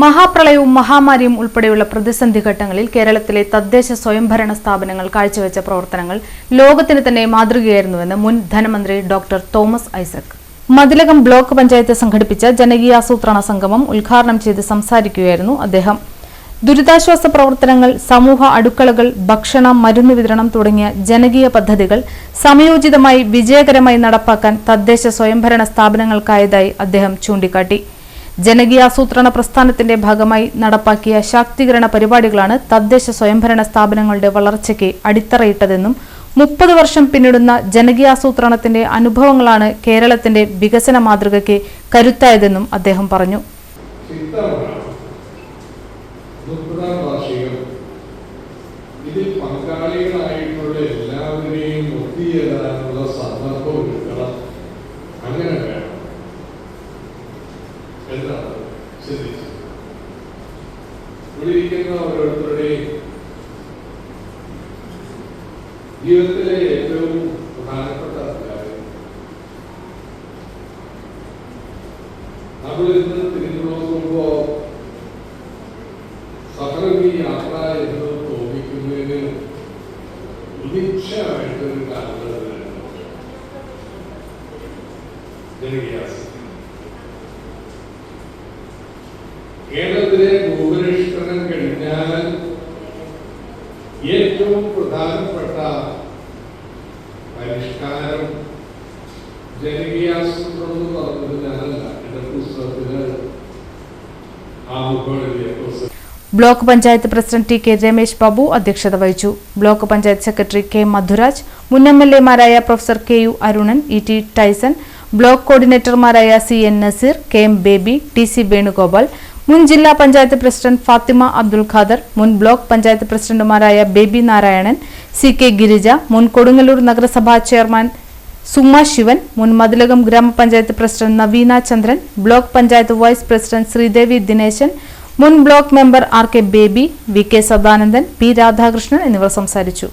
മഹാപ്രളയവും മഹാമാരിയും ഉൾപ്പെടെയുള്ള പ്രതിസന്ധി ഘട്ടങ്ങളിൽ കേരളത്തിലെ തദ്ദേശ സ്വയംഭരണ സ്ഥാപനങ്ങൾ കാഴ്ചവെച്ച പ്രവർത്തനങ്ങൾ ലോകത്തിന് തന്നെ മാതൃകയായിരുന്നുവെന്ന് മുൻ ധനമന്ത്രി doctor Thomas Isaac Mathilakam block panchayat സംഘടിപ്പിച്ച ജനകീയാസൂത്രണ സംഗമം ഉദ്ഘാടനം ചെയ്ത് സംസാരിക്കുകയായിരുന്നു അദ്ദേഹം. ദുരിതാശ്വാസ പ്രവർത്തനങ്ങൾ, സമൂഹ അടുക്കളകൾ, ഭക്ഷണം, മരുന്ന് വിതരണം തുടങ്ങിയ ജനകീയ പദ്ധതികൾ സമയോചിതമായി വിജയകരമായി നടപ്പാക്കാൻ തദ്ദേശ സ്വയംഭരണ സ്ഥാപനങ്ങൾക്കായതായി അദ്ദേഹം ചൂണ്ടിക്കാട്ടി. ജനകീയാസൂത്രണ പ്രസ്ഥാനത്തിന്റെ ഭാഗമായി നടപ്പാക്കിയ ശാക്തീകരണ പരിപാടികളാണ് തദ്ദേശ സ്വയംഭരണ സ്ഥാപനങ്ങളുടെ വളർച്ചയ്ക്ക് അടിത്തറയിട്ടതെന്നും 30 വർഷം പിന്നിടുന്ന ജനകീയാസൂത്രണത്തിന്റെ അനുഭവങ്ങളാണ് കേരളത്തിന്റെ വികസന മാതൃകയ്ക്ക് കരുത്തായതെന്നും അദ്ദേഹം പറഞ്ഞു. ഇതിൽ പങ്കാളികളായിട്ടുള്ള എല്ലാവരെയും ഒത്തുചേരാനുള്ള സന്ദർഭം ഒരുക്കണം. അങ്ങനെ വേണം എന്നാണ് ചിന്തിച്ചത്. ഇവിടെയിരിക്കുന്ന ഓരോരുത്തരുടെയും ജീവിതത്തിലെ ഏറ്റവും പ്രധാനപ്പെട്ട കാര്യം നമ്മൾ ഇന്ന് തിരിഞ്ഞു നോക്കുമ്പോൾ സഫലമീ യാത്ര എന്ന് തോന്നിക്കുന്നതിന് ഉദിക്ഷമായിട്ടൊരു കാലഘട്ടത്തിലാണ് ജനകീയാസൂത്രണം. കേരളത്തിലെ ഭൂപരിഷ്കരണം കഴിഞ്ഞാൽ ഏറ്റവും പ്രധാനപ്പെട്ട പരിഷ്കാരം ജനകീയാസൂത്രണം എന്ന് പറഞ്ഞത് ഞാനല്ല, എന്റെ പുസ്തകത്തിന് block panchayat president T K Ramesh Babu അധ്യക്ഷത വഹിച്ചു. Block panchayat secretary K Madhuraj, മുൻ എംഎൽഎമാരായ professor K U Arunan, E T Tyson, block കോർഡിനേറ്റർമാരായ C N Naseer, K M Baby, T C Venugopal, മുൻ ജില്ലാ പഞ്ചായത്ത് പ്രസിഡന്റ് ഫാത്തിമ അബ്ദുൽ ഖാദർ, മുൻ ബ്ലോക്ക് പഞ്ചായത്ത് പ്രസിഡന്റുമാരായ ബേബി നാരായണൻ, സി കെ ഗിരിജ, മുൻ കൊടുങ്ങല്ലൂർ നഗരസഭാ ചെയർമാൻ സുമ ശിവൻ, മുൻ മതിലകം ഗ്രാമപഞ്ചായത്ത് president Naveena Chandran, block panchayat vice president Sreedevi Dineshan, മുൻ block member R K Baby, V K Sadanandan, P Radhakrishnan എന്നിവർ സംസാരിച്ചു.